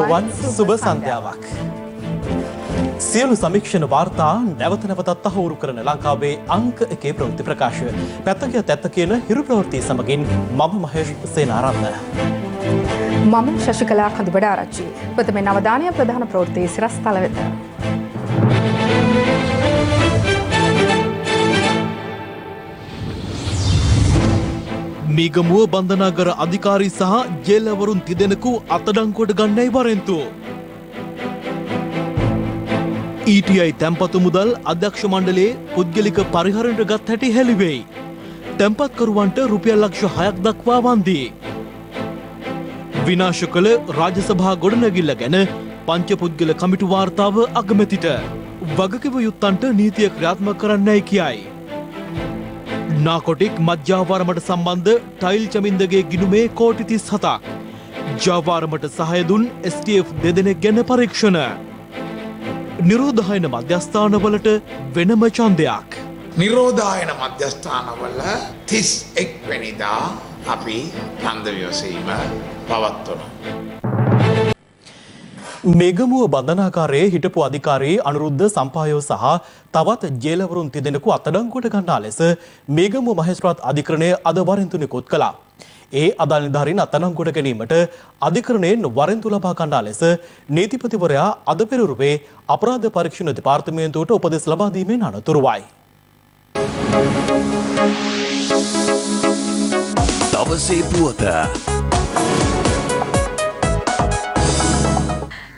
ආයුබෝවන් සුබ සන්ධ්‍යාවක්. සියලු සමීක්ෂණ වාර්තා නැවත නැවතත් තහවුරු කරන ලංකාවේ අංක 1 ප්‍රවෘත්ති ප්‍රකාශය. පැත්තකිය තැත්ත කියන හිරු ප්‍රවෘත්ති සමගින් මම මහේෂ් සේනාරත්න. මම ශශිකලා කඳුබඩ ආරච්චි. ප්‍රථමයෙන් අවධානය ප්‍රධාන ප්‍රවෘත්ති සිරස්තල වෙත. මීගමුව බන්ධනාගර අධිකාරී සහ ජේලවරුන් තිදෙනෙකු අත්අඩංගුවට ගන්නයි වරෙන්තු. ETI තැන්පතු මුදල් අධ්‍යක්ෂ මණ්ඩලයේ පුද්ගලික පරිහරණයට ගත් හැටි හෙළිවෙයි. තැන්පත්කරුවන්ට රුපියල් ලක්ෂ 6ක් දක්වා වන්දි. විනාශ කළ රාජසභා ගොඩනැගිල්ල ගැන පංචපුද්ගල කමිටු වාර්තාව අගමැතිට වගකිව යුත්තන්ට නීතිය ක්‍රියාත්මක කරන්නයි කියයි. නාකොටික් මධ්‍යාවාරමට සම්බන්ධ ටයිල් චමින්දගේ ගිණුමේ කෝටි 37ක්. ජාවාරමට සහාය දුන් STF දෙදෙනෙක් ගැන පරීක්ෂණ. නිරෝධායන මධ්‍යස්ථානවලට වෙනම ඡන්දයක්. නිරෝධායන මධ්‍යස්ථානවල 31 වෙනිදා අපි ඡන්ද විමසීම පවත්වනවා. මේගමුව බන්ධනාගාරයේ හිටපු අධිකාරී අනුරුද්ධ සම්පායෝ සහ තවත් ජේලවරුන් තිදෙනෙකු අත්අඩංගුවට ගන්නා ලෙස මේගමුව මහේස්ත්‍රාත් අධිකරණය අද වරෙන්තු නිකුත් කළා. ඒ අදාළ නිලධාරීන් අත්අඩංගුවට ගැනීමට අධිකරණයෙන් වරෙන්තු ලබා ගන්නා ලෙස නීතිපතිවරයා අද පෙරළුවේ අපරාධ පරීක්ෂණ දෙපාර්තමේන්තුවට උපදෙස් ලබා දීමෙන් අනතුරුවයි. දවසේ පුවත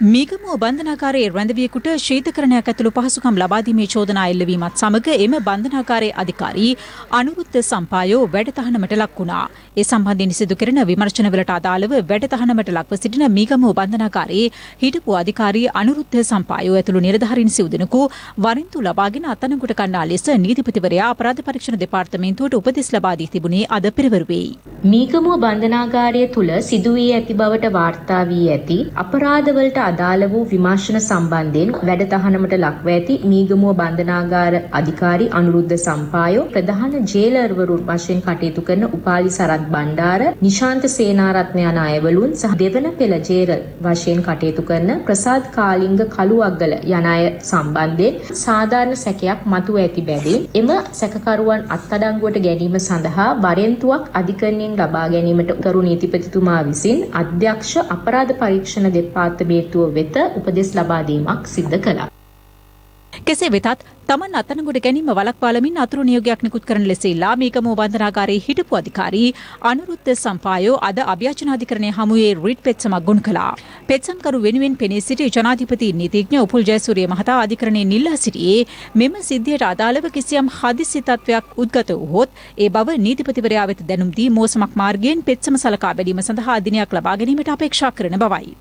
මීගමුව බන්ධනාගාරයේ රැඳවියෙකුට ශීතකරණයක් ඇතුළු පහසුකම් ලබා දීමේ චෝදනා එල්ලවීමත් සමග එම බන්ධනාගාරයේ අධිකාරී අනුරුද්ධ සම්පායෝ වැඩතහනමට ලක් වුණා. ඒ සම්බන්ධයෙන් සිදු කෙරෙන විමර්ශනවලට අදාළව වැඩතහනමට ලක්ව සිටින මීගමුව බන්ධනාගාරයේ හිටපු අධිකාරී අනුරුද්ධ සම්පායෝ ඇතුළු නිලධාරීන් සිව්දෙනෙකු වරෙන්තු ලබාගෙන අත්අඩංගුවට ගන්නා ලෙස නීතිපතිවරයා අපරාධ පරීක්ෂණ දෙපාර්තමේන්තුවට උපදෙස් ලබා දී තිබුණේ අද පෙරවරුවේයි. මීගමුව බන්ධනාගාරය තුල සිදු වී ඇති බවට වාර්තා වී ඇති අපරාධවලට අදාළ වූ විමර්ශන සම්බන්ධයෙන් වැඩතහනමට ලක්ව ඇති මීගමුව බන්ධනාගාර අධිකාරී අනුරුද්ධ සම්පායෝ ප්‍රධාන ජේලර්වරුන් වශයෙන් කටයුතු කරන උපාලි සරත් බණ්ඩාර, නිශාන්ත සේනාරත්න යන අයවලුන් සහ දෙවන පෙළ ජේලර් වශයෙන් කටයුතු කරන ප්‍රසාද් කාලිංග කළුවග්ගල යන අය සම්බන්ධයෙන් සාධාරණ සැකයක් මතුව ඇති බැවින් එම සැකකරුවන් අත්අඩංගුවට ගැනීම සඳහා වරෙන්තුවක් අධිකරණයෙන් ලබා ගැනීමට ගරු නීතිපතිතුමා විසින් අධ්‍යක්ෂ අපරාධ පරීක්ෂණ දෙපාර්තමේන්තුව වෙත උපදෙස් ලබා දීමක් සිදු කළා. කෙසේ වෙතත් තමන් අත්අඩංගුවට ගැනීම වළක්වාලමින් අතුරු නියෝගයක් නිකුත් කරන ලෙස ඉල්ලා මේගමුව බන්ධනාගාරයේ හිටපු අධිකාරී අනුරුද්ධ සම්පායෝ අද අභ්‍යර්ථනාධිකරණය හමුවේ රිට් පෙත්සමක් ගොනු කළා. පෙත්සම්කරු වෙනුවෙන් පෙනී සිටි ජනාධිපති නීතිඥ උපුල් ජයසූරිය මහතා අධිකරණයෙන් ඉල්ලා සිටියේ මෙම සිද්ධියට අදාළව කිසියම් හදිසි තත්වයක් උද්ගත වූහොත් ඒ බව නීතිපතිවරයා වෙත දැනුම් දී මෝසමක් මාර්ගයෙන් පෙත්සම සලකා බැලීම සඳහා දිනයක් ලබා ගැනීමට අපේක්ෂා කරන බවයි.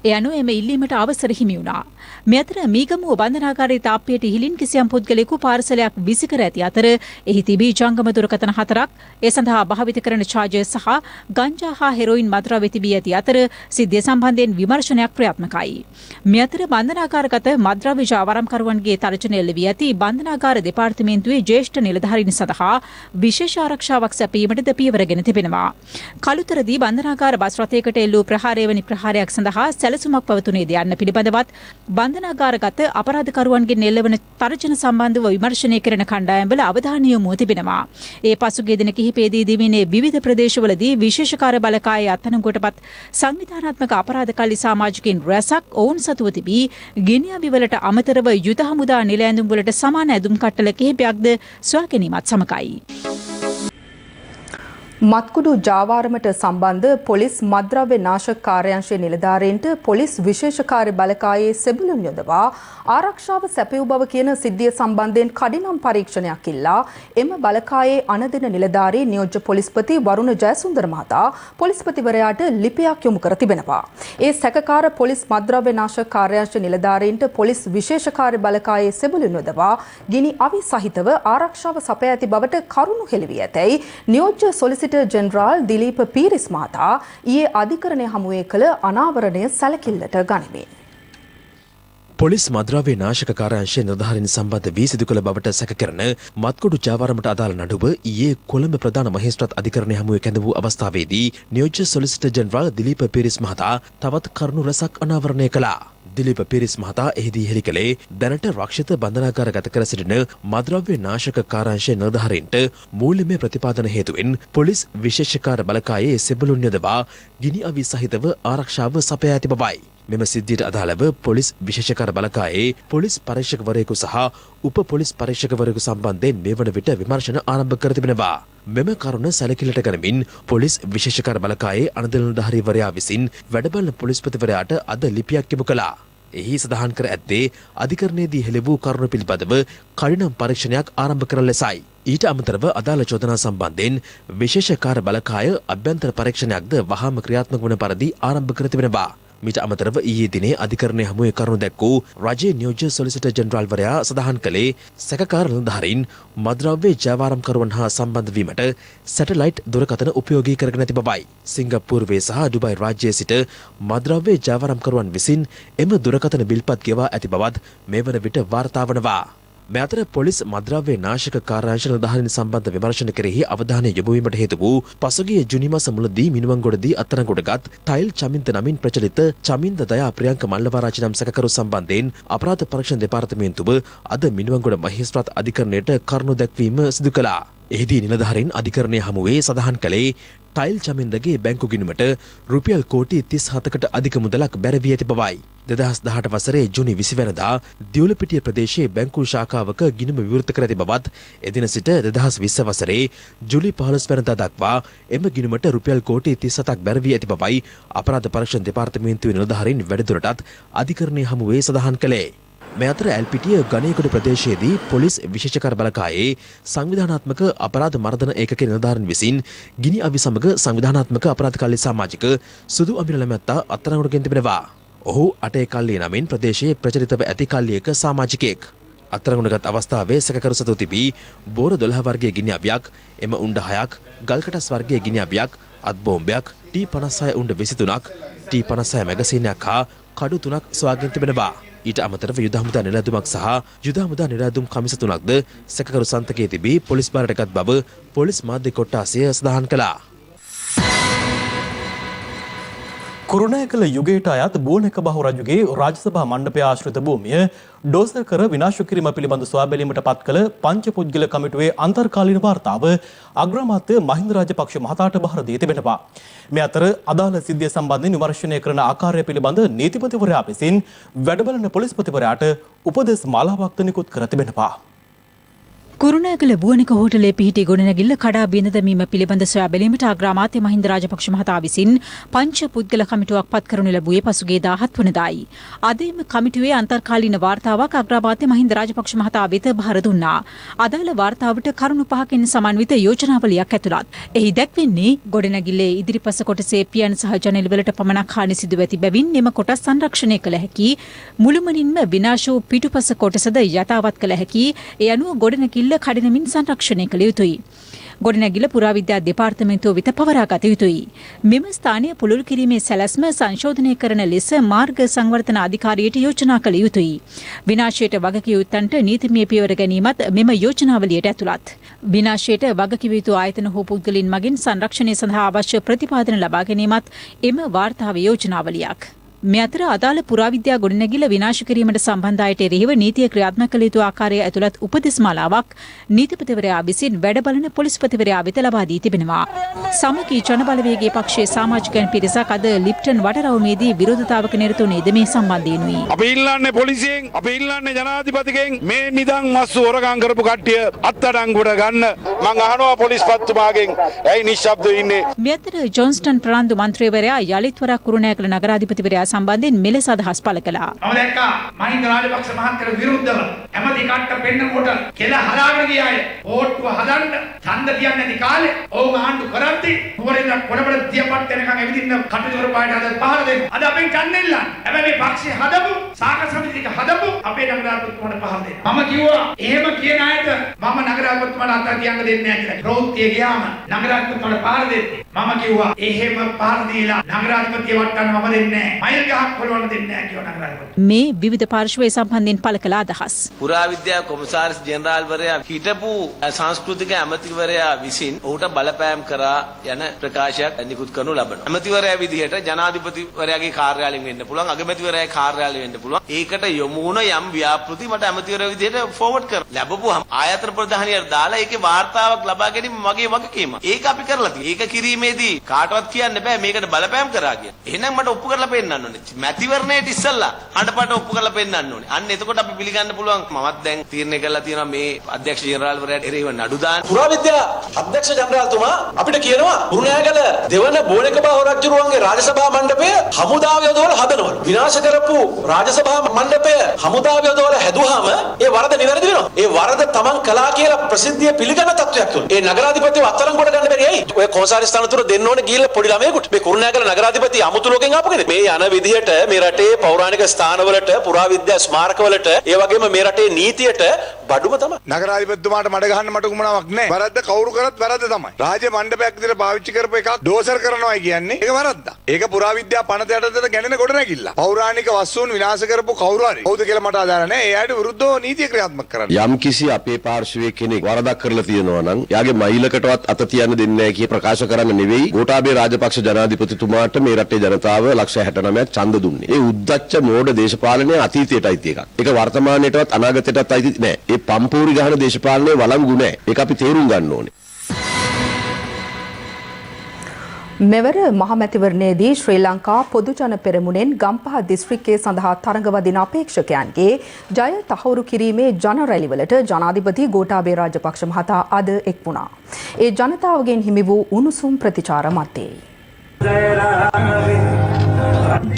ඒ අනුව එම ඉල්ලීමට අවසර හිමි වුණා. මේ අතර මීගමුව බන්ධනාගාරයේ තාප්පියට ඉහිලින් කිසියම් පුද්ගලයෙකු පාර්සලයක් විසිකර ඇති අතර එහි තිබී ජංගම දුරකථන 4ක් ඒ සඳහා භාවිත කරන චාර්ජර් සහ ගංජා හා හෙරොයින් මත්ද්‍රව්‍ය තිබී ඇති අතර සිද්ධිය සම්බන්ධයෙන් විමර්ශනයක් ක්‍රියාත්මකයි. මේ අතර බන්ධනාගාරගත මත්ද්‍රව්‍ය ජාවාරම්කරුවන්ගේ තර්ජනය එල්ල වී ඇති බන්ධනාගාර දෙපාර්තමේන්තුවේ ජ්‍යෙෂ්ඨ නිලධාරීන් සඳහා විශේෂ ආරක්ෂාවක් සැපයීමටද පියවරගෙන තිබෙනවා. කළුතරදී බන්ධනාගාර බස් රථයකට එල්ලූ ප්‍රහාරය වැනි ප්‍රහාරයක් සඳහා සැලසුමක් පවතුනේද යන්න පිළිබඳවත් බන්ධනාගාරගත අපරාධකරුවන්ගෙන් එල්ලවන තර්ජන සම්බන්ධව විමර්ශනය කරන කණ්ඩායම්වල අවධානය යොමු තිබෙනවා. ඒ පසුගිය දින කිහිපයේදී දිවිනේ විවිධ ප්‍රදේශවලදී විශේෂකාර බලකායේ අත්අඩංගුවටපත් සංවිධානාත්මක අපරාධකාරී සමාජිකයින් රැසක් ඔවුන් සතුව තිබී ගිනි අවිවලට අමතරව යුද හමුදා නිල ඇඳුම් වලට සමාන ඇඳුම් කට්ටල කිහිපයක්ද සොයා ගැනීමත් සමගයි. මත්කුඩු ජාවාරමට සම්බන්ධ පොලිස් මත්ද්‍රව්‍ය නාශක කාර්යාංශයේ නිලධාරීන්ට පොලිස් විශේෂකාර්ය බලකායේ සෙබළුන් යොදවා ආරක්ෂාව සැපයූ බව කියන සිද්ධිය සම්බන්ධයෙන් කඩිනම් පරීක්ෂණයක් ඉල්ලා එම බලකායේ අනදින නිලධාරී නියෝජ්‍ය පොලිස්පති වරුණ ජයසුන්දර මහතා පොලිස්පතිවරයාට ලිපියක් යොමු කර තිබෙනවා. ඒ සැකකාර පොලිස් මත්ද්‍රව්‍ය නාශක කාර්යාංශ නිලධාරීන්ට පොලිස් විශේෂකාර්ය බලකායේ සෙබළුන් යොදවා ගිනි අවි සහිතව ආරක්ෂාව සපයා ඇති බවට කරුණු හෙළි වී ඇතැයි නියෝජ්‍ය සොලිසිටර් ජෙනරාල් දිලීප පීරිස් මහතා ඊයේ අධිකරණය හමුවේ කළ අනාවරණය සැලකිල්ලට ගනිමින් පොලිස් මද්‍රව්‍ය නාශක කාර්යාංශයේ නිලධාරීන් සම්බන්ධ වී සිදු කළ බවට සැක කරන මත්කොඩු ජාවාරමට අදාළ නඩුව ඊයේ කොළඹ ප්‍රධාන මහේස්ත්‍රාත් අධිකරණය හමුවේ කැඳ වූ අවස්ථාවේදී නියෝජ්‍ය සොලිසිටර් ජෙනරාල් දිලීප පීරිස් මහතා තවත් කරුණු රැසක් අනාවරණය කළා. දිලීප පීරිස් මහතා එහිදී හෙළි කළේ දැනට රක්ෂිත බන්ධනාගාර ගත කර සිටින මද්‍රව්‍ය නාශක කාර්යාංශයේ නිලධාරීන්ට මූල්‍යමය ප්‍රතිපාදන හේතුවෙන් පොලිස් විශේෂකාර බලකායේ සෙබළුන් යොදවා ගිනි අවි සහිතව ආරක්ෂාව සපයා ඇති බවයි. මෙම සිද්ධියට අදාළව පොලිස් විශේෂකාර බලකායේ පොලිස් පරීක්ෂකවරයෙකු සහ උප පොලිස් පරීක්ෂකවරයෙකු සම්බන්ධයෙන් මේ වන විට විමර්ශන ආරම්භ කර තිබෙනවා. මෙම කරුණ සැලකිලිට ගනිමින් පොලිස් විශේෂකාර බලකායේ අනධිර නිලධාරීවරයා විසින් වැඩබලන පොලිස්පතිවරයාට අද ලිපියක් යොමු කළා. එහි සඳහන් කර ඇත්තේ අධිකරණයේදී හෙළ වූ කරුණු පිළිබඳව කඩිනම් පරීක්ෂණයක් ආරම්භ කරන ලෙසයි. ඊට අමතරව අදාළ චෝදනා සම්බන්ධයෙන් විශේෂකාර බලකාය අභ්‍යන්තර පරීක්ෂණයක්ද වහාම ක්‍රියාත්මක වන පරිදි ආරම්භ කර තිබෙනවා. මීට අමතරව ඊයේ දිනේ අධිකරණය හමුවේ කරුණු දැක්වූ රජයේ නියෝජ්‍ය සොලිසිටර් ජෙනරාල්වරයා සඳහන් කළේ සැකකාර නිලධාරීන් මද්‍රව්‍ය ජාවාරම්කරුවන් හා සම්බන්ධ වීමට සැටලයිට් දුරකථන උපයෝගී කරගෙන ඇති බවයි. සිංගප්පූරුවේ සහ ඩුබයි රාජ්‍යයේ සිට මද්‍රව්‍ය ජාවාරම්කරුවන් විසින් එම දුරකථන බිල්පත් ගෙවා ඇති බවත් මේ වන විට වාර්තා වනවා. මේ අතර පොලිස් මද්‍රව්‍ය නාශක කාර්යාංශ නිලධාරීන් සම්බන්ධ විමර්ශන කෙරෙහි අවධානය යොමු වීමට හේතු වූ පසුගිය ජුනි මාස මුලදී මිනුවන්ගොඩදී අත්අඩංගුවටගත් ටයිල් චමින්ද නමින් ප්‍රචලිත චමින්ද දයා ප්‍රියංක මල්ලවරාජි නම් සැකකරු සම්බන්ධයෙන් අපරාධ පරීක්ෂණ දෙපාර්තමේන්තුව අද මිනුවන්ගොඩ මහේස්ත්‍රාත් අධිකරණයට කරුණු දැක්වීම සිදු කළා. එහිදී නිලධාරීන් අධිකරණය හමුවේ සඳහන් කළේ ටයිල් චමින්දගේ බැංකු ගිණුමට රුපියල් කෝටි 37කට අධික මුදලක් බැරවී ඇති බවයි. 2018 වසරේ ජුනි 20 වැනිදා දියුලපිටිය ප්‍රදේශයේ බැංකු ශාඛාවක ගිණුම විවෘත කර ඇති බවත් එදින සිට 2020 වසරේ ජූලි 15 වැනිදා දක්වා එම ගිණුමට රුපියල් කෝටි 37ක් බැරවී ඇති බවයි අපරාධ පරීක්ෂණ දෙපාර්තමේන්තුවේ නිලධාරීන් වැඩිදුරටත් අධිකරණයේ හමුවේ සඳහන් කළේ. මේ අතර ඇල්පිටිය ගණේකොඩ ප්‍රදේශයේදී පොලිස් විශේෂකාර බලකායේ සංවිධානාත්මක අපරාධ මර්දන ඒකකයේ නිලධාරීන් විසින් ගිනි අවි සමග සංවිධානාත්මක අපරාධ කල්ලි සමාජික සුදු අමිල නැමැත්තා අත්අඩංගුවට ගෙන තිබෙනවා. ඔහු අටේ කල්ලිය නමින් ප්‍රදේශයේ ප්‍රචලිතව ඇති කල්ලියක සමාජිකයෙක්. අත්අඩංගුවටගත් අවස්ථාවේ සැකකරු සතු තිබී බෝර 12 වර්ගයේ ගිනි අවියක්, එම උණ්ඩ 6ක්, ගල්කටස් වර්ගයේ ගිනි අවියක්, අත් බෝම්බයක්, T56 උණ්ඩ 23ක්, T56 මැගසීනයක් හා කඩු 3ක් සොයාගෙන තිබෙනවා. ඊට අමතරව යුද හමුදා නිලැඳුමක් සහ යුද හමුදා නිලැඳුම් කමිස 3ක්ද සැකකරු සන්තකයේ තිබී පොලිස් බාරටගත් බව පොලිස් මාධ්‍ය කොට්ටාසය සඳහන් කළා. කුරුණෑගල යුගයට අයත් බෝනක බහු රජුගේ රාජසභා මණ්ඩපය ආශ්‍රිත භූමිය ඩෝසර් කර විනාශ කිරීම පිළිබඳ සොයා බැලීමට පත් කළ පංච පුද්ගල කමිටුවේ අන්තර්කාලීන වාර්තාව අග්‍රාමාත්‍ය මහින්ද රාජපක්ෂ මහතාට බහර දී තිබෙනවා. මේ අතර අදාළ සිද්ධිය සම්බන්ධයෙන් විමර්ශනය කරන ආකාරය පිළිබඳ නීතිපතිවරයා විසින් වැඩබලන පොලිස්පතිවරයාට උපදෙස් මාලාවක් නිකුත් කර තිබෙනවා. කුරුණෑගල බුවනික හෝටලේ පිහිටි ගොඩනැගිල්ල කඩා බිඳ දැමීම පිළිබඳ සොයා බැලීමට අග්‍රාමාත්‍ය මහින්ද රාජපක්ෂ මහතා විසින් පංච පුද්ගල කමිටුවක් පත් කරනු ලැබුවේ පසුගිය 17 වනදායි. අද එම කමිටුවේ අන්තර්කාලීන වාර්තාවක් අග්‍රාමාත්‍ය මහින්ද රාජපක්ෂ මහතා වෙත බහර දුන්නා. අදාළ වාර්තාවට කරුණු 5කින් සමන්විත යෝජනාවලියක් ඇතුළත්. එහි දැක්වෙන්නේ ගොඩනැගිල්ලේ ඉදිරිපස කොටසේ පියන් සහ ජනෙල් වලට පමණක් හානි සිදු ඇති බැවින් එම කොටස් සංරක්ෂණය කළ හැකි. මුළුමනින්ම විනාශ වූ පිටුපස කොටසද යථාවත් කළ හැකි. ඒ අනුව ගොඩනැගිල්ල කඩිනමින් සංරක්ෂණය කළ යුතුයි. ගොඩනැගිල්ල පුරාවිද්‍යා දෙපාර්තමේන්තුව වෙත පවරා ගත යුතුයි. මෙම ස්ථානය පුළුල් කිරීමේ සැලැස්ම සංශෝධනය කරන ලෙස මාර්ග සංවර්ධන අධිකාරියට යෝජනා කළ යුතුයි. විනාශයට වගකිව යුත්තන්ට නීතිමය පියවර ගැනීමත් මෙම යෝජනාවලියට ඇතුළත්. විනාශයට වගකිව යුතු ආයතන හෝ පුද්ගලින් මගින් සංරක්ෂණය සඳහා අවශ්‍ය ප්‍රතිපාදන ලබා ගැනීමත් එම වාර්තාවේ යෝජනාවලියක්. මේ අතර අදාළ පුරාවිද්‍යා ගොඩනැගිල්ල විනාශ කිරීමට සම්බන්ධ අයට එරෙහිව නීතිය ක්‍රියාත්මක කළ යුතු ආකාරය ඇතුළත් උපදෙස් මාලාවක් නීතිපතිවරයා විසින් වැඩබලන පොලිස්පතිවරයා වෙත ලබා දී තිබෙනවා. සමගී ජනබලවේගයේ පක්ෂයේ සමාජිකයන් පිරිසක් අද ලිප්ටන් වටරවුමේදී විරෝධතාවක නිරත වුණේද මේ සම්බන්ධයෙන්ුයි. අපි ඉල්ලන්නේ පොලිසියෙන්, අපි ඉල්ලන්නේ ජනාධිපතිගෙන් මේ නිදන් මස්සු හොරගම් කරපු කට්ටිය අත්අඩංගුවට ගන්න. මං අහනවා පොලිස්පතිතුමාගෙන් ඇයි නිශ්ශබ්දව ඉන්නේ? මේ අතර ජොන්ස්ටන් ප්‍රනාන්දු මන්ත්‍රීවරයා යලිත් වරක් කුරුණෑගල නගරාධිපතිවරයා සම්බන්ධයෙන් මෙලෙස අදහස් පළ කළා. මම දැක්කා මහින්ද රාජපක්ෂ මහත්තයාට විරුද්ධව ඇමති කට්ට පෙන්නකොට කෙල හදාගෙන ගියාය. ඕට්ටුව හදන්න ඡන්ද තියන්නේ නැති කාලේ ඕම ආණ්ඩු කරද්දී නුවරින් කොළඹ තියපත් වෙනකන් ඇවිදින්න කටයුතු කරපායට අද පහර දෙන්න. අද අපෙන් කන්නේ ඉල්ලන්නේ. හැබැයි මේ පක්ෂය හදපු සාකච්ඡා සමිතියක හදපු අපේ නගරාධිපතිතුමාට පහර දෙන්න. මම කිව්වා එහෙම කියන අයට මම නගරාධිපතිතුමාට අත තියන්න දෙන්නේ නැහැ කියලා. ප්‍රවෘත්තිය ගියාම නගරාධිපතිතුමාට පහර දෙන්නේ. මම කිව්වා එහෙම පහර දීලා නගරාධිපතිය වටන්න මම දෙන්නේ නැහැ. නයිල් ගහක් පොළවන්න දෙන්නේ නැහැ කියව නගරාධිපති. මේ විවිධ පාර්ශ්වය සම්බන්ධයෙන් පළ කළ අදහස්. පුරාවිද්‍යා කොමසාරිස් ජෙනරාල්වරයා හිටපු සංස්කෘතික ඇමතිවරයා විසින් ඔහුට බලපෑම් කරා යන ප්‍රකාශයක් නිකුත් කරනු ලබනවා. ඇමතිවරයා විදිහට ජනාධිපතිවරයාගේ කාර්යාලයෙන් වෙන්න පුළුවන්, අගමැතිවරයාගේ කාර්යාලයෙන් වෙන්න පුළුවන්. ඒකට යොමු වුණ යම් ව්‍යාපෘති මට ඇමතිවරයා විදිහට ෆෝවර්ඩ් කරලා ලැබපුවාම ආයතන ප්‍රධානියට දාලා ඒකේ වාර්තාවක් ලබා ගැනීම මගේ වගකීම. ඒක අපි කරලා තියෙනවා. ඒක කිරීමේදී කාටවත් කියන්න බෑ මේකට බලපෑම් කරා කියලා. එහෙනම් මට ඔප්පු කරලා පෙන්නන්න ඕනේ. මැතිවරණයට ඉස්සෙල්ලා හඬපට ඔප්පු කරලා පෙන්නන්න ඕනේ. අන්න එතකොට අපි පිළිගන්න පුළුවන්. මමත් දැන් තීරණය කරලා තියෙනවා මේ අධ්‍යක්ෂ ජෙනරාල්වරයාට එරෙහිව නඩු දාන්න. පුරාවිද්‍යා අධ්‍යක්ෂ ජනරාල්තුමා අපිට කියනවා කුරුණෑගල දෙවන බෝලකබාව රජුරුවන්ගේ රාජසභා මණ්ඩපය හමුදාව යොදවලා හදනවලු. විනාශ කරපු රාජසභා මණ්ඩපය හමුදාව යොදවලා හැදුවාම ඒ වරද නිවැරදි වෙනවා. ඒ වරද තමන් කළා කියලා ප්‍රසිද්ධිය පිළිගන්න තත්වයක් තුන. ඒ නගරාධිපතිව අත්අඩංගුවට ගන්න බැරි ඇයි? ඔය කොමසාරිස් තනතුර දෙන්න ඕනේ ගිහිල්ලා පොඩි ළමයෙකුට. මේ කුරුණෑගල නගරාධිපති අමුතු ලෝකෙන් ආපු කෙනෙක්. මේ යන විදිහට මේ රටේ පෞරාණික ස්ථානවලට පුරාවිද්‍යා ස්මාරකවලට ඒ වගේම මේ රටේ නීතියට බඩුම තමයි. නගරාධිපතිතුමාට මඩ ගහන්න මට උමනාවක් නැහැ. වරද්ද කවුරු කරත් වරද්ද තමයි. රාජ්‍ය මණ්ඩපයක් විදිහට පාවිච්චි කරපු එකක් ඩෝසර් කරනවා කියන්නේ ඒක වරද්දක්. ඒක පුරාවිද්‍යා පනත යටතට ගැනෙන කොට නැගිල්ල. පෞරාණික වස්තුන් විනාශ කරපු කවුරු හරි කවුද කියලා මට අදාළ නැහැ. එයාට විරුද්ධව නීතිය ක්‍රියාත්මක කරන්න. යම් කිසි අපේ පාර්ශවයේ කෙනෙක් වරදක් කරලා තියෙනවා නම් යාගේ මයිලකටවත් අත තියන්න දෙන්නේ නැහැ කිය ප්‍රකාශ කරන්න නෙවෙයි ගෝඨාභය රාජපක්ෂ ජනාධිපතිතුමාට මේ රටේ ජනතාව ලක්ෂ 69ක් ඡන්ද දුන්නේ. ඒ උද්දච්ච මෝඩ දේශපාලනය අතීතයට අයිති එකක්. ඒක වර්තමානයේටවත් අනාගතයටවත් අයිති නැහැ. ඒ පම්පූරි ගහන දේශපාලනයේ වළංගු නැහැ. ඒක අපි තේරුම් ගන්න ඕනේ. මෙවර මහමැතිවරණයේදී ශ්‍රී ලංකා පොදු ජන පෙරමුණෙන් ගම්පහ දිස්ත්‍රික්කයේ සඳහා තරඟ වදින අපේක්ෂකයන්ගේ ජය තහවුරු කිරීමේ ජන රැලිවලට ජනාධිපති ගෝඨාභය රාජපක්ෂ මහතා අද එක් වුණා. ඒ ජනතාවගෙන් හිමි වූ උණුසුම් ප්‍රතිචාර මතේ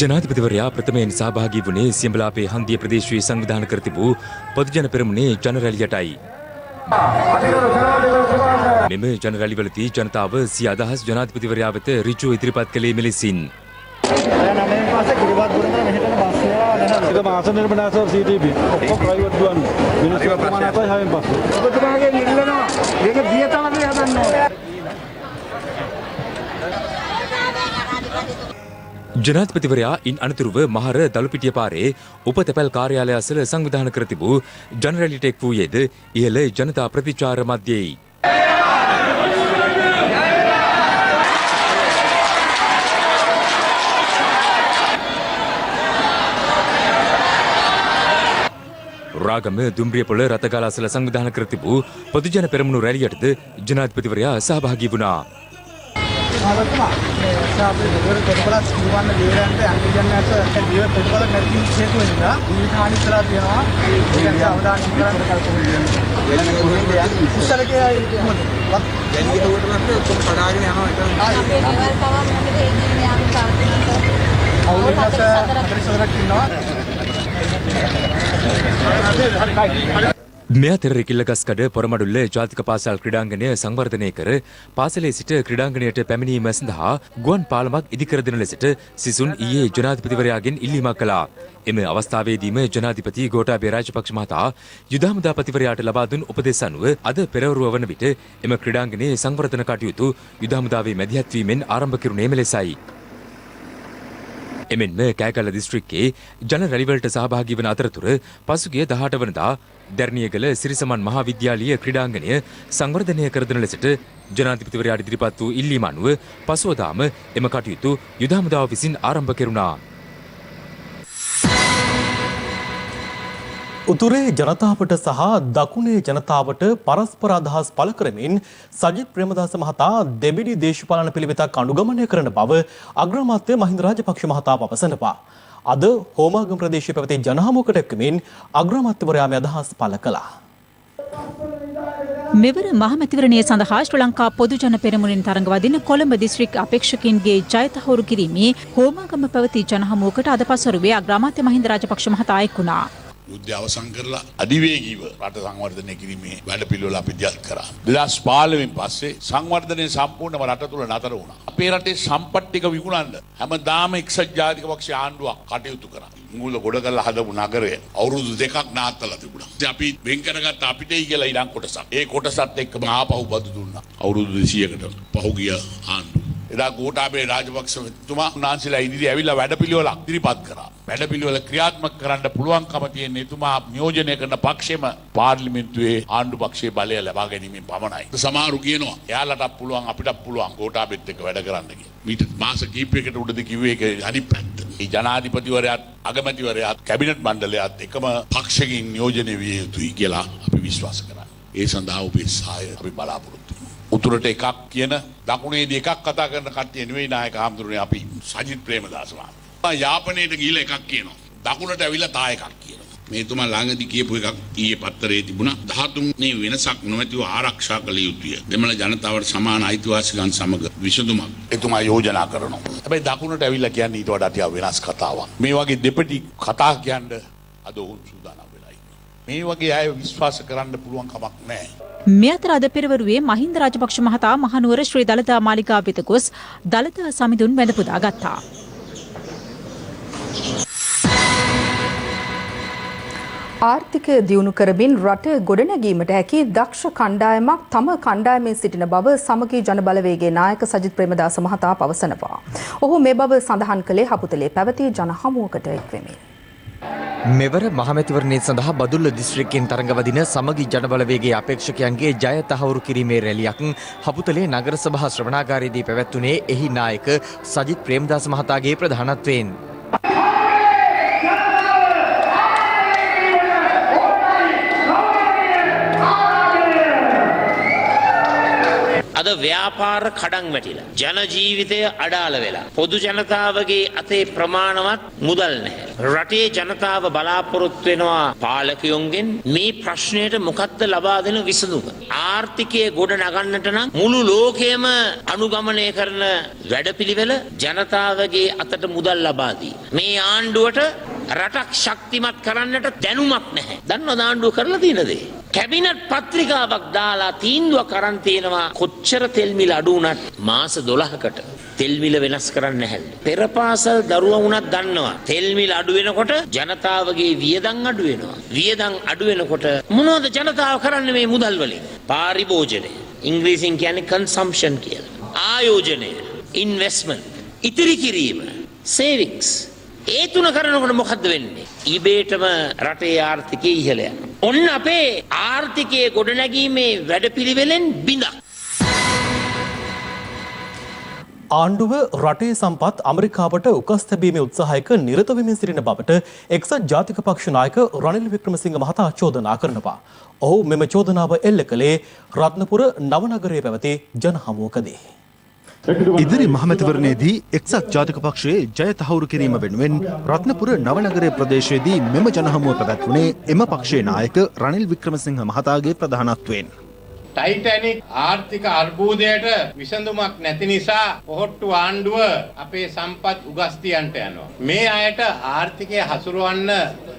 ජනාධිපතිවරයා ප්‍රථමයෙන් සහභාගී වුණේ සියඹලාපේ හන්දිය ප්‍රදේශයේ සංවිධානය කර තිබූ පොදු ජන පෙරමුණේ ජන රැලියටයි. මෙම ජන රැලිවලදී ජනතාව සිය අදහස් ජනාධිපතිවරයා වෙත ඍජුව ඉදිරිපත් කළේ මෙලෙසින්. ජනාධිපතිවරයා ඉන් අනතුරුව මහර දළුපිටිය පාරේ උපතැපැල් කාර්යාලය අසල සංවිධානය කර තිබූ ජන රැලියට එක් වූයේද ඉහළ ජනතා ප්‍රතිචාර මැදයි. රාගම දුම්රියපොළ රතගාල අසල සංවිධානය කර තිබූ පොදු ජන පෙරමුණු රැලියටද ජනාධිපතිවරයා සහභාගී වුණා. මේ අතර රිකිල්ලගස්කඩ පොරමඩුල්ල ජාතික පාසල් ක්‍රීඩාංගණය සංවර්ධනය කර පාසලේ සිට ක්‍රීඩාංගණයට පැමිණීම සඳහා ගුවන් පාලමක් ඉදිකර දෙන ලෙසට සිසුන් ඊයේ ජනාධිපතිවරයාගෙන් ඉල්ලීමක් කළා. එම අවස්ථාවේදීම ජනාධිපති ගෝඨාභය රාජපක්ෂ මහතා යුද හමුදාපතිවරයාට ලබා දුන් උපදෙස් අනුව අද පෙරවරුව වන විට එම ක්‍රීඩාංගණයේ සංවර්ධන කටයුතු යුද හමුදාවේ මැදිහත් වීමෙන් ආරම්භ කෙරුණේ මෙලෙසයි. එමෙන්ම කෑගල්ල දිස්ත්‍රික්කයේ ජන රැලිවලට සහභාගී වන අතරතුර පසුගිය 18 වනදා දැරණියගල සිරිසමන් මහාවිද්‍යාලීය ක්‍රීඩාංගණය සංවර්ධනය කර දෙන ලෙසට ජනාධිපතිවරයාට ඉදිරිපත් වූ ඉල්ලීම අනුව පසුවදාම එම කටයුතු යුද හමුදාව විසින් ආරම්භ කෙරුණා. උතුරේ ජනතාවට සහ දකුණේ ජනතාවට පරස්පර අදහස් පළ කරමින් සජිත් ප්‍රේමදාස මහතා දෙබිඩි දේශපාලන පිළිවෙතක් අනුගමනය කරන බව අග්‍රාමාත්‍ය මහින්ද රාජපක්ෂ මහතා පවසනවා. අද හෝමාගම ප්‍රදේශයේ පැවති ජනහමුවකට එක්වමින් අග්‍රාමාත්‍යවරයා මේ අදහස් පළ කළා. මෙවර මහමැතිවරණය සඳහා ශ්‍රී ලංකා පොදු ජන පෙරමුණින් තරඟ වදින කොළඹ දිස්ත්‍රික් අපේක්ෂකින්ගේ ජය තහවුරු කිරීමේ හෝමාගම පැවති ජනහමුවකට අද පසුරුවේ අග්‍රාමාත්‍ය මහින්ද රාජපක්ෂ මහතා එක්වුණා. යුද්ධය අවසන් කරලා අධිවේගීව රට සංවර්ධනය කිරීමේ වැඩපිළිවෙල අපි දියත් කරා. 2015 පස්සේ සංවර්ධනය සම්පූර්ණව රට තුල නතර වුණා. අපේ රටේ සම්පත් ටික විකුණන්න හැමදාම එක්සත් ජාතික පක්ෂ ආණ්ඩුවක් කටයුතු කරා. මූල ගොඩ කරලා හදපු නගරය අවුරුදු 2ක් නාත්තලා තිබුණා. ඉතින් අපි වෙන් කරගත්ත අපිටයි කියලා ඊළඟ කොටසක්. ඒ කොටසත් එක්කම ආපහු බදු දුන්නා. අවුරුදු 200කට පහුගිය ආණ්ඩුව. එදා ගෝඨාභය රාජපක්ෂතුමා උන්වහන්සේලා ඉදිරියේ ඇවිල්ලා වැඩපිළිවෙලක් ඉදිරිපත් කරා. වැඩපිළිවෙල ක්‍රියාත්මක කරන්න පුළුවන්කම තියෙන එතුමා නියෝජනය කරන පක්ෂෙම පාර්ලිමේන්තුවේ ආණ්ඩු පක්ෂයේ බලය ලබා ගැනීමෙන් පමණයි. සමහරු කියනවා එයාලටත් පුළුවන් අපිටත් පුළුවන් ගෝඨාභයත් එක්ක වැඩ කරන්න කියලා. මීට මාස කිහිපයකට උඩද කිව්වේ ඒක අනිත් පැත්ත. මේ ජනාධිපතිවරයාත් අගමැතිවරයාත් කැබිනට් මණ්ඩලයත් එකම පක්ෂකින් නියෝජනය විය යුතුයි කියලා අපි විශ්වාස කරනවා. ඒ සඳහා ඔබේ සහාය අපි බලාපොරොත්තු වෙනවා. උතුරට එකක් කියන දකුණේදී එකක් කතා කරන කට්ටිය නෙවෙයි නායක හාමුදුරනේ අපි සජිත් ප්‍රේමදාස මහත්මයා. යාපනයේට ගිහිල්ලා එකක් කියනවා. දකුණට ඇවිල්ලා තා එකක් කියනවා. මේතුමා ළඟදී කියපු එකක් ඊයේ පත්තරේ තිබුණා. 13 වෙනසක් නොමැතිව ආරක්ෂා කළ යුතුය. දෙමළ ජනතාවට සමාන අයිතිවාසිකම් සමග විසඳුමක් එතුමා යෝජනා කරනවා. හැබැයි දකුණට ඇවිල්ලා කියන්නේ ඊට වඩා ටිකක් වෙනස් කතාවක්. මේ වගේ දෙපටි කතා කියන්න අද ඔවුන් සූදානම් වෙලා ඉන්නවා. මේ වගේ අය විශ්වාස කරන්න පුළුවන් කමක් නැහැ. මේ අතර අද පෙරවරුවේ මහින්ද රාජපක්ෂ මහතා මහනුවර ශ්‍රී දළදා මාලිගාව වෙත ගොස් දළදා සමිඳුන් වැඳ පුදා ගත්තා. ආර්ථිකය දියුණු කරමින් රට ගොඩනැගීමට හැකි දක්ෂ කණ්ඩායමක් තම කණ්ඩායමේ සිටින බව සමගී ජනබලවේගයේ නායක සජිත් ප්‍රේමදාස මහතා පවසනවා. ඔහු මේ බව සඳහන් කළේ හපුතලේ පැවති ජන හමුවකට එක්වෙමින්. මෙවර මහමැතිවරණය සඳහා බදුල්ල දිස්ත්‍රික්කයෙන් තරඟවදින සමගි ජනබලවේගයේ අපේක්ෂකයන්ගේ ජය තහවුරු කිරීමේ රැලියක් හපුතලේ නගර සභා ශ්‍රවණාගාරයේදී පැවැත්වුණේ එහි නායක සජිත් ප්‍රේමදාස මහතාගේ ප්‍රධානත්වයෙන්. අද ව්‍යාපාර කඩන් වැටිලා ජන ජීවිතය අඩාල වෙලා පොදු ජනතාවගේ අතේ ප්‍රමාණවත් මුදල් නැහැ. රටේ ජනතාව බලාපොරොත්තු වෙනවා පාලකයන්ගෙන් මේ ප්‍රශ්නයට මොකක්ද ලබා දෙන විසඳුම. ආර්ථිකයේ ගොඩ නගන්නට නම් මුළු ලෝකයේම අනුගමනය කරන වැඩපිළිවෙල ජනතාවගේ අතට මුදල් ලබා දී. මේ ආණ්ඩුවට රටක් ශක්තිමත් කරන්නට දැනුමක් නැහැ. දන්නවද ආණ්ඩුව කරලා තියෙන දේ? කැබිනට් පත්‍රිකාවක් දාලා තීන්දුවක් අරන් තියෙනවා කොච්චර තෙල් මිල අඩු වුණත් මාස 12කට තෙල් මිල වෙනස් කරන්න නැහැ. පෙරපාසල් දරුවා වුණත් දන්නවා තෙල් මිල අඩු වෙනකොට ජනතාවගේ වියදම් අඩු වෙනවා. වියදම් අඩු වෙනකොට මොනවද ජනතාව කරන්නේ මේ මුදල් වලින්? පාරිභෝජනය. ඉංග්‍රීසියෙන් කියන්නේ කන්සම්ප්ෂන් කියලා. ආයෝජනය, ඉන්වෙස්ට්මන්ට්, ඉතිරි කිරීම, සේවිංග්ස්. ඒ තුන කරනකොට මොකද්ද වෙන්නේ? ඉබේටම රටේ ආර්ථිකය ඉහළ යනවා. ඔන්න අපේ ආර්ථිකයේ ගොඩනැගීමේ වැඩපිළිවෙලෙන් බිඳක්. ආණ්ඩුව රටේ සම්පත් ඇමරිකාවට උකස් තැබීමේ උත්සාහයක නිරත වෙමින් සිටින බවට එක්සත් ජාතික පක්ෂ නායක රනිල් වික්‍රමසිංහ මහතා චෝදනා කරනවා. ඔහු මෙම චෝදනාව එල්ල කළේ රත්නපුර නවනගරයේ පැවති ජන හමුවකදී. ඉදිරි මහමැතිවරණයේදී එක්සත් ජාතික පක්ෂයේ ජය තහවුරු කිරීම වෙනුවෙන් රත්නපුර නවනගරයේ ප්‍රදේශයේදී මෙම ජනහමුව පැවැත්වුණේ එම පක්ෂයේ නායක රනිල් වික්‍රමසිංහ මහතාගේ ප්‍රධානත්වයෙන්. ටයිටැනික් ආර්ථික අර්බුදයට විසඳුමක් නැති නිසා පොහොට්ටු ආණ්ඩුව අපේ සම්පත් උගස්තියන්ට යනවා. මේ අයට ආර්ථිකය හසුරවන්න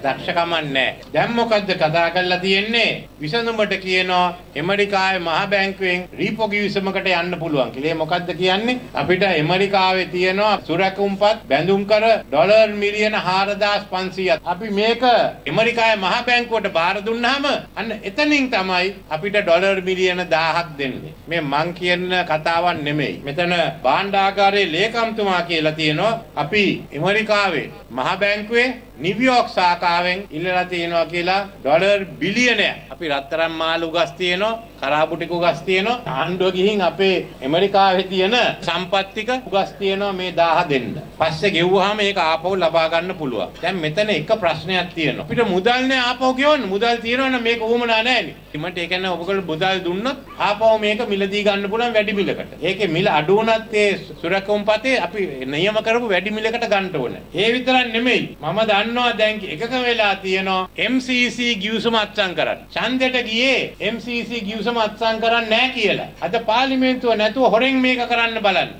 දක්ෂකමක් නැහැ. දැන් මොකද්ද කතා කරලා තියෙන්නේ? විසඳුමට කියනවා ඇමරිකාවේ මහ බැංකුවෙන් රීපෝ කිවිසුමකට යන්න පුළුවන් කියලා. මොකද්ද කියන්නේ? අපිට ඇමරිකාවේ තියෙනවා සුරකුම්පත් බැඳුම් කර ඩොලර් මිලියන 4500ක්. අපි මේක ඇමරිකාවේ මහ බැංකුවට බාර දුන්නාම අන්න එතනින් තමයි අපිට ඩොලර් මිලියන 1000ක් දෙන්නේ. මේ මං කියන කතාවක් නෙමෙයි. මෙතන භාණ්ඩාගාරයේ ලේකම්තුමා කියලා තියෙනවා අපි ඇමරිකාවේ මහ බැංකුවේ නිව්යෝර්ක් සාකාවෙන් ඉල්ලලා තියෙනවා කියලා ඩොලර් බිලියනයක්. අපි රත්තරන් මාළු උගස් තියෙනවා, කරාබු ටික උගස් තියෙනවා. ආණ්ඩුව ගිහින් අපේ ඇමරිකාවේ තියෙන සම්පත් ටික උගස් තියෙනවා මේ 1000 දෙන්න. පස්සේ ගෙව්වහම ඒක ආපහු ලබා ගන්න පුළුවන්. දැන් මෙතන එක ප්‍රශ්නයක් තියෙනවා. අපිට මුදල් නෑ ආපහු ගෙවන්න. මුදල් තියෙනවනම් මේක උවමනා නෑනේ. ඊමට ඒ කියන්නේ ඔබකට මුදල් දුන්නොත් ආපහු මේක මිලදී ගන්න පුළුවන් වැඩි මිලකට. ඒකේ මිල අඩු වුණත් ඒ සුරකම්පතේ අපි නියම කරපු වැඩි මිලකට ගන්න ඕනේ. ඒ විතරක් නෙමෙයි. මම දන්නවා දැන් එකක වෙලා තියෙනවා MCC ගිවිසුම අත්සන් කරන්න. ඡන්දයට ගියේ MCC ගිවිසුම අත්සන් කරන්නේ නැහැ කියලා. අද පාර්ලිමේන්තුව නැතුව හොරෙන් මේක කරන්න බලන්න.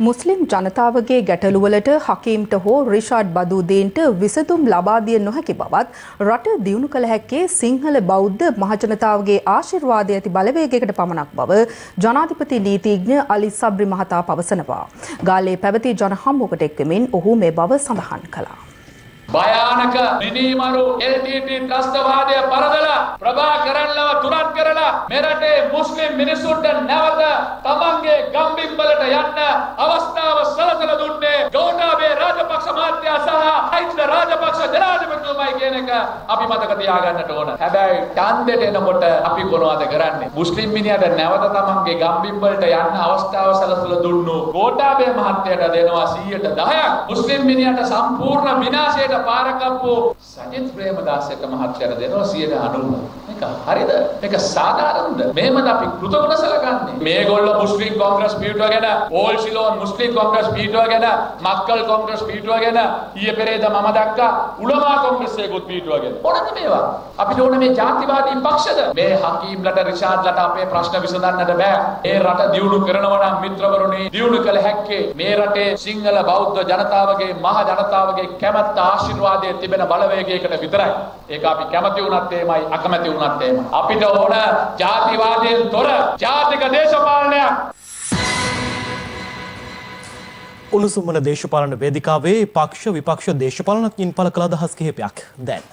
මුස්ලිම් ජනතාවගේ ගැටලුවලට හකීම්ට හෝ රිෂාඩ් බදූදීන්ට විසඳුම් ලබා දිය නොහැකි බවත් රට දියුණු කළ හැක්කේ සිංහල බෞද්ධ මහජනතාවගේ ආශිර්වාදය ඇති බලවේගයකට පමණක් බව ජනාධිපති නීතිඥ අලි සබ්රි මහතා පවසනවා. ගාල්ලේ පැවති ජන හමුවකට එක්වෙමින් ඔහු මේ බව සඳහන් කළා. භයානක මිනිමරු LTT ත්‍රස්තවාදය පරදලා ප්‍රභාකරන්ලව තුරන් කරලා මෙරටේ මුස්ලිම් මිනිසුන්ට නැවත තමන්ගේ ගම්බිම්වලට යන්න අවස්ථාව සලසලා දුන්නේ ගෝඨාභය රාජපක්ෂ මහත්තයා සහ අයිත්ල රාජපක්ෂ ජනාධිපතිතුමයි කියන එක අපි මතක තියාගන්නට ඕන. හැබැයි ඡන්දෙට එනකොට අපි මොනවද කරන්නේ? මුස්ලිම් මිනිහට නැවත තමන්ගේ ගම්බිම්වලට යන්න අවස්ථාව සලසලා දුන්නු ගෝඨාභය මහත්තයාට දෙනවා 110ක්. මුස්ලිම් මිනිහට සම්පූර්ණ විනාශයට පාරකප්පු සජිත් ප්‍රේමදාසක මහත්තයාට දෙනවා 190. මේක හරිද? මේක සාධාරණද? මේමද අපි කෘතගුණ සලකන්නේ? මේගොල්ල මුස්ලිම් කොංග්‍රස් පිටුවගෙන, ඕල් සිලෝන් මුස්ලිම් කොංග්‍රස් පිටුවගෙන, මක්කල් කොංග්‍රස් පිටුවගෙන, ඊයේ පෙරේද මම දැක්කා උලමා කොංග්‍රසයකුත් පිටුවගෙන. මොනද මේවා? අපිට ඕනේ මේ ජාතිවාදී පක්ෂද? මේ හකීම්ලට රිෂාඩ්ලට අපේ ප්‍රශ්න විසඳන්නට බෑ. ඒ රට දියුණු කරනවා නම් මිත්‍රවරුනි, දියුණු කළ හැක්කේ මේ රටේ සිංහල බෞද්ධ ජනතාවගේ මහ ජනතාවගේ කැමැත්ත ආශිර්වාදයේ තිබෙන බලවේගයකට විතරයි. ඒක අපි කැමති වුණත් එහෙමයි, අකමැති වුණත් එහෙමයි. අපිට ඕන ජාතිවාදයෙන් තොර ජාතික දේශපාලනයක්. උණුසුම්වන දේශපාලන වේදිකාවේ පක්ෂ විපක්ෂ දේශපාලනඥයින් පළ කළ අදහස් කිහිපයක් දැන්.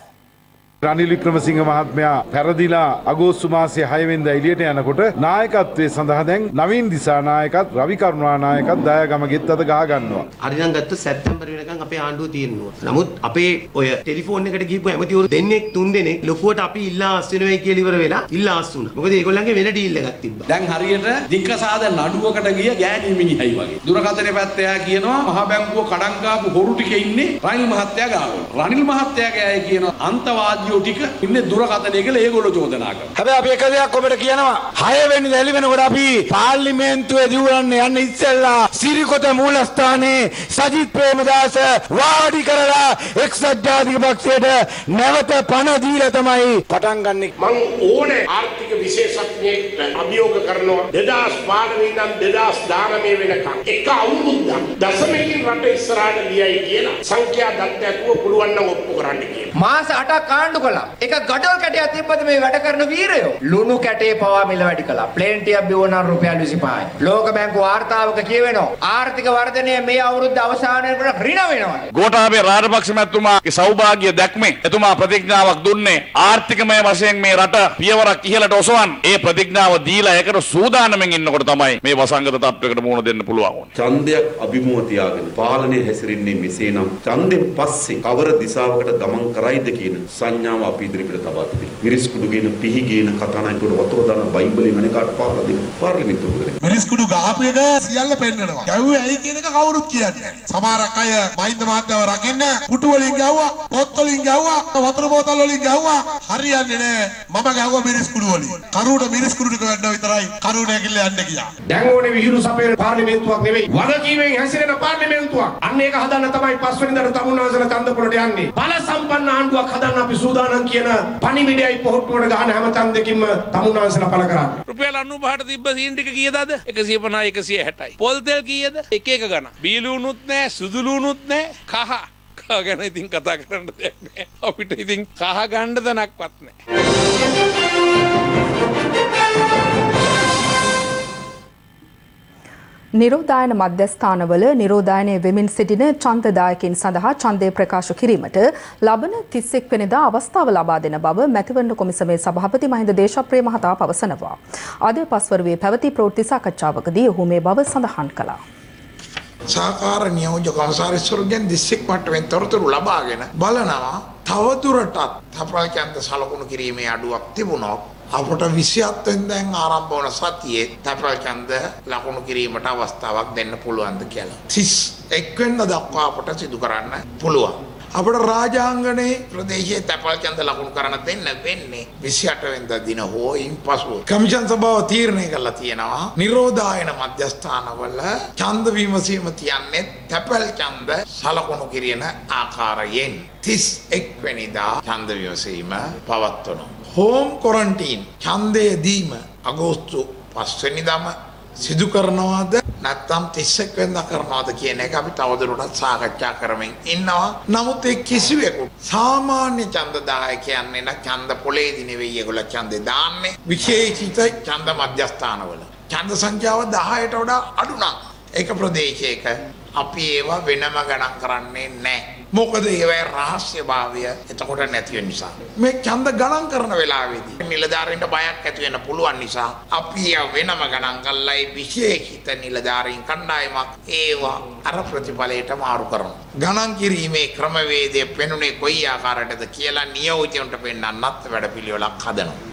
රනිල් වික්‍රමසිංහ මහත්මයා පැරදිලා අගෝස්තු මාසයේ 6 වෙනිදා එළියට යනකොට නායකත්වයේ සඳහා දැන් නවීන් දිසානායකත් රවි කරුණානායකත් දයාගමගෙත් අත ගහ ගන්නවා. හරිනම් ගත්ත සැප්තැම්බර් වෙනකන් අපේ ආණ්ඩුව තියෙනවා. නමුත් අපේ ඔය ටෙලිෆෝන් එකට ගිහපු ඇමතිවරු දෙන්නෙක් තුන් දෙනෙක් ලොකුවට අපි ඉල්ලා ආස් වෙනවයි කියලා ඉවර වෙලා ඉල්ලා ආස් වුණා. මොකද ඒගොල්ලන්ගේ වෙන ඩීල් එකක් තිබ්බා. දැන් හරියට දික්කසාද නඩුවකට ගිය ගෑණි මිනිහයි වගේ. දුරකථනයේ පැත්තේ ආ කියනවා මහ බැංකුව කඩන් කාපු හොරු ටික ඉන්නේ රනිල් මහත්තයා ගාව. රනිල් මහත්තයාගේ අය කියනවා අන්තවාදී ටික ඉන්නේ දුරකථනය කියලා ඒගොල්ලෝ චෝදනා කරනවා. හැබැයි අපි එක දෙයක් ඔබට කියනවා 6 වෙනිදා එළි වෙනකොට අපි පාර්ලිමේන්තුවේ දිවුරන්න යන්න ඉස්සෙල්ලා සිරිකොත මූලස්ථානයේ සජිත් ප්‍රේමදාස වාඩි කරලා එක්සත් ජාතික පක්ෂයට නැවත පණ දීලා තමයි පටන් ගන්නෙ. මං ඕනේ ආර්ථික විශේෂඥයෙක් අභියෝග කරනවා 2005 ඉඳන් 2019 වෙනකම් එක අවුරුද්දක් දශමකින් රට ඉස්සරහට ගියයි කියලා සංඛ්‍යා දත්තයක්ව පුළුවන් නම් ඔප්පු කරන්න කියලා. මාස 8ක් ආණ්ඩු කළා. එක ගඩොල් කැටයක් තිබ්බද මේ වැඩ කරන වීරයෝ? ලුණු කැටේ පවා මිල වැඩි කළා. ප්ලේන්ටි of බිවුණා රුපියල් 25යි. ලෝක බැංකු වාර්තාවක කියවෙනවා ආර්ථික වර්ධනය මේ අවුරුද්ද අවසානයේ රිණ වෙනවා. ගෝඨාභය රාජපක්ෂ මැතිතුමාගේ සෞභාග්‍ය දැක්මේ එතුමා ප්‍රතිඥාවක් දුන්නේ ආර්ථිකමය වශයෙන් මේ රට පියවරක් ඉහළට ඔසවන්. ඒ ප්‍රතිඥාව දීලා ඒකට සූදානම්ෙන් ඉන්නකොට තමයි මේ වසංගත තත්වයකට මුහුණ දෙන්න පුළුවන් වුනේ. ඡන්දයක් අභිමුව තියාගෙන පාලනය හැසිරෙන්නේ මෙසේනම් ඡන්දෙන් පස්සේ කවර දිශාවකට ගමන් කරයිද කියන සංඥාව අපි ඉදිරිපිට තබා තිබෙනවා. මිරිස් කුඩු කියන පිහි කියන කතානායකට වතුර දාන බයිබලෙ වෙනකාට පාරලා දෙන්න පාර්ලිමේන්තුවකට. මිරිස් කුඩු ගහපු එක සියල්ල පෙන්නනවා. ගැව්වේ ඇයි කියන එක කවුරුත් කියන්නේ නැහැ. සමහරක් අය මහින්ද මහත්තයව රකින්න පුටු වලින් ගැව්වා, පොත් වලින් ගැව්වා, වතුර බෝතල් වලින් ගැව්වා. හරියන්නේ නැහැ. මම ගැව්වා මිරිස් කුඩු වලින්. කරුවට මිරිස් කුඩු ටික වැඩනවා විතරයි. කරුණ ඇකිල්ල යන්න ගියා. දැන් ඕනේ විහිළු සපේන පාර්ලිමේන්තුවක් නෙවෙයි. වගකීමෙන් හැසිරෙන පාර්ලිමේන්තුවක්. අන්න ඒක හදන්න තමයි පස්වෙනිදාට තමුන්නාසල ඡන්දපොළට යන්නේ. බල සම්පන්න ආණ්ඩුවක් හදන්න අපි සූදානම් කියන පණිවිඩයයි පොහොට්ටුවට ගහන හැම ඡන්දකින්ම තමුන්නාසල පළ කරන්නේ. රුපියල් 95ට තිබ්බ සීන් ටික කීයද අද? 150 160යි. පොල් තෙල් කීයද? එක එක ගණන්. බීලුණුත් නැහැ, සුදුලුණුත් නැහැ, කහ. කහ ගැන ඉතින් කතා කරන්න දෙයක් නැහැ. අපිට ඉතින් කහ ගන්න දනක්වත් නැහැ. නිරෝධායන මධ්‍යස්ථානවල නිරෝධායනය වෙමින් සිටින ඡන්දදායකින් සඳහා ඡන්දය ප්‍රකාශ කිරීමට ලබන 31 වෙනිදා අවස්ථාව ලබා දෙන බව මැතිවරණ කොමිසමේ සභාපති මහින්ද දේශප්‍රිය මහතා පවසනවා. අද පස්වරුවේ පැවති ප්‍රවෘත්ති සාකච්ඡාවකදී ඔහු මේ බව සඳහන් කළා. සහකාර නියෝජ්‍ය කොමසාරිස්වරුගෙන් දිස්ත්‍රික් මට්ටමින් තොරතුරු ලබාගෙන බලනවා තවදුරටත් තපල් කන්ද සලකුණු කිරීමේ අඩුවක් තිබුණොත් අපට 27 වෙනිදාන් ආරම්භ වන සතියේ තපල් කන්ද ලකුණු කිරීමට අවස්ථාවක් දෙන්න පුළුවන්ද කියලා. 31 වෙනිදා දක්වා අපට සිදු කරන්න පුළුවන්. අපට රාජාංගනේ ප්‍රදේශයේ තපල් කන්ද ලකුණු කරන්න දෙන්න වෙන්නේ 28 වෙනිදා දින හෝයින් පසුව. කමිෂන් සභාව තීරණය කළා තියෙනවා නිරෝධායන මධ්‍යස්ථානවල ඡන්ද විමසීම තියන්නේ තපල් කන්ද සලකුණු කිරීම ආකාරයෙන් 31 වෙනිදා ඡන්ද විමසීම පවත්වනවා. හෝම් කොරන්ටීන් ඡන්දය දීම අගෝස්තු 5 වෙනිදාම සිදු කරනවාද නැත්නම් 31 වෙනිදා කරනවාද කියන එක අපි තවදුරටත් සාකච්ඡා කරමින් ඉන්නවා. නමුත් ඒ කිසිවෙකුට සාමාන්‍ය ඡන්දදායකයන් නෙන ඡන්ද පොලේදී නෙවෙයි ඒගොල්ලෝ ඡන්දේ දාන්නේ විශේෂිත ඡන්ද මධ්‍යස්ථානවල. ඡන්ද සංඛ්‍යාව 10ට වඩා අඩු නම් ඒක ප්‍රදේශයක අපි ඒවා වෙනම ගණන් කරන්නේ නැහැ. මොකද ඒවැ රහස්‍යභාවය එතකොට නැති වෙන නිසා. මේ ඡන්ද ගණන් කරන වෙලාවේදී නිලධාරීන්ට බයක් ඇති වෙන්න පුළුවන් නිසා අපි වෙනම ගණන් කළා ඒ විශේෂිත නිලධාරීන් කණ්ඩායමක් ඒවා අර ප්‍රතිඵලයට මාරු කරනවා. ගණන් කිරීමේ ක්‍රමවේදය පෙනුනේ කොයි ආකාරයටද කියලා නියෝජිතයන්ට පෙන්වන්නත් වැඩපිළිවෙලක් හදනවා.